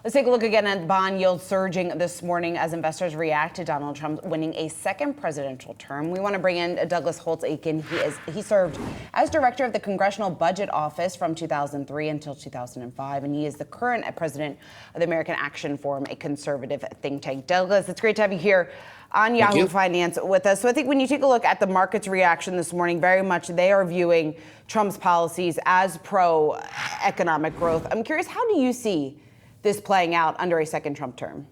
Let's take a look again at bond yields surging this morning as investors react to Donald Trump winning a second presidential term. We want to bring in Douglas Holtz-Eakin. He served as director of the Congressional Budget Office from 2003 until 2005, and he is the current president of the American Action Forum, a conservative think tank. Douglas, it's great to have you here on Yahoo Finance with us. So I think when you take a look at the market's reaction this morning, very much they are viewing Trump's policies as pro-economic growth. I'm curious, how do you see this playing out under a second Trump term?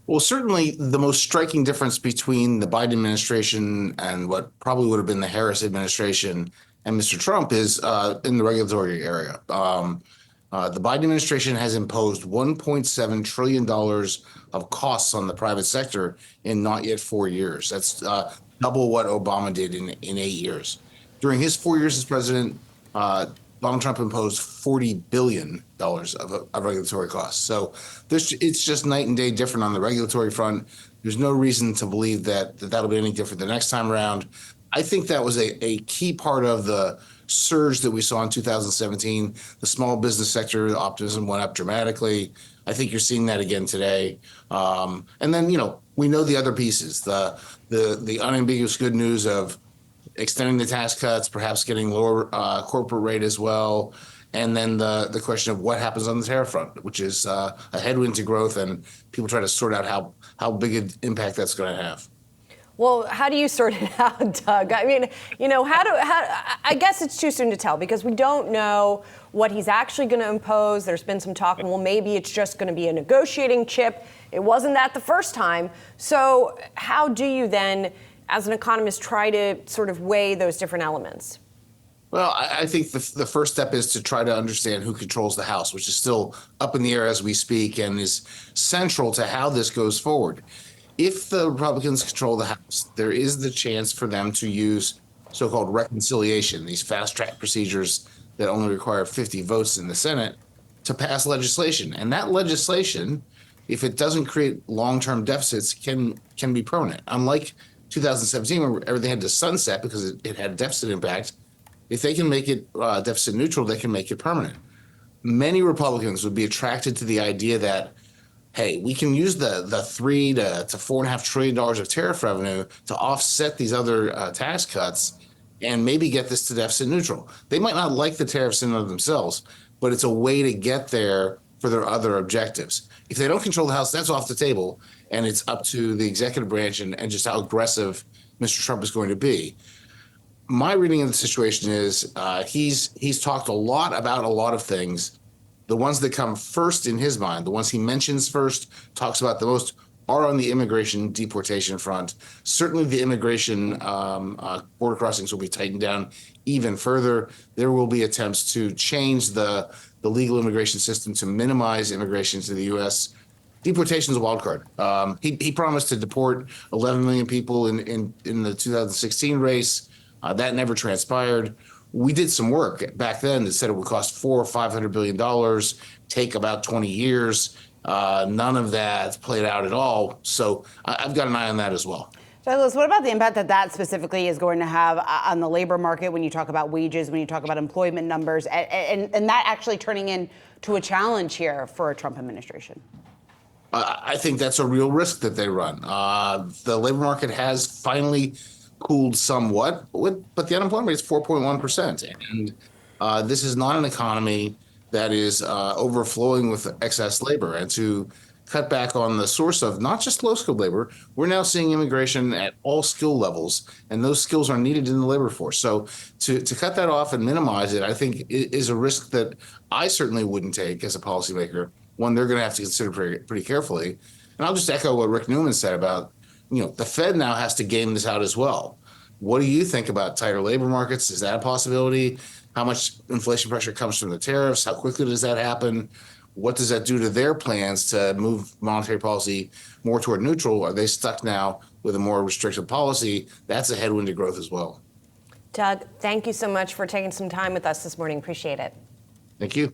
Well, certainly the most striking difference between the Biden administration and what probably would have been the Harris administration and Mr. Trump is in the regulatory area. The Biden administration has imposed $1.7 trillion of costs on the private sector in not yet 4 years. That's double what Obama did in 8 years. During his 4 years as president, Donald Trump imposed $40 billion of regulatory costs. So it's just night and day different on the regulatory front. There's no reason to believe that that'll be any different the next time around. I think that was a key part of the surge that we saw in 2017. The small business sector, the optimism went up dramatically. I think you're seeing that again today. And then, we know the other pieces, the unambiguous good news of extending the tax cuts, perhaps getting lower corporate rate as well. And then the question of what happens on the tariff front, which is a headwind to growth, and people try to sort out how big an impact that's going to have. Well, how do you sort it out, Doug? I mean, I guess it's too soon to tell because we don't know what he's actually going to impose. There's been some talk, well, maybe it's just going to be a negotiating chip. It wasn't that the first time. So how do you then, as an economist, try to sort of weigh those different elements? Well, I think the first step is to try to understand who controls the House, which is still up in the air as we speak and is central to how this goes forward. If the Republicans control the House, there is the chance for them to use so-called reconciliation, these fast-track procedures that only require 50 votes in the Senate, to pass legislation. And that legislation, if it doesn't create long-term deficits, can be permanent. Unlike 2017, where everything had to sunset because it had a deficit impact, if they can make it deficit neutral, they can make it permanent. Many Republicans would be attracted to the idea that, hey, we can use the $3 to $4.5 trillion of tariff revenue to offset these other tax cuts and maybe get this to deficit neutral. They might not like the tariffs in and of themselves, but it's a way to get there for their other objectives. If they don't control the House, that's off the table, and it's up to the executive branch and just how aggressive Mr. Trump is going to be. My reading of the situation is he's talked a lot about a lot of things. The ones that come first in his mind, the ones he mentions first, talks about the most, are on the immigration deportation front. Certainly the immigration border crossings will be tightened down even further. There will be attempts to change the legal immigration system to minimize immigration to the U.S. Deportation is a wild card. He promised to deport 11 million people in the 2016 race. That never transpired. We did some work back then that said it would cost $400 or $500 billion, take about 20 years. None of that played out at all. So I've got an eye on that as well. Douglas, what about the impact that specifically is going to have on the labor market when you talk about wages, when you talk about employment numbers, and that actually turning into a challenge here for a Trump administration? I think that's a real risk that they run. The labor market has finally cooled somewhat, but the unemployment rate is 4.1%. And this is not an economy that is overflowing with excess labor. And to cut back on the source of not just low-skilled labor, we're now seeing immigration at all skill levels, and those skills are needed in the labor force. So to cut that off and minimize it, I think is a risk that I certainly wouldn't take as a policymaker, one they're going to have to consider pretty carefully. And I'll just echo what Rick Newman said about, the Fed now has to game this out as well. What do you think about tighter labor markets? Is that a possibility? How much inflation pressure comes from the tariffs? How quickly does that happen? What does that do to their plans to move monetary policy more toward neutral? Are they stuck now with a more restrictive policy? That's a headwind to growth as well. Doug, thank you so much for taking some time with us this morning. Appreciate it. Thank you.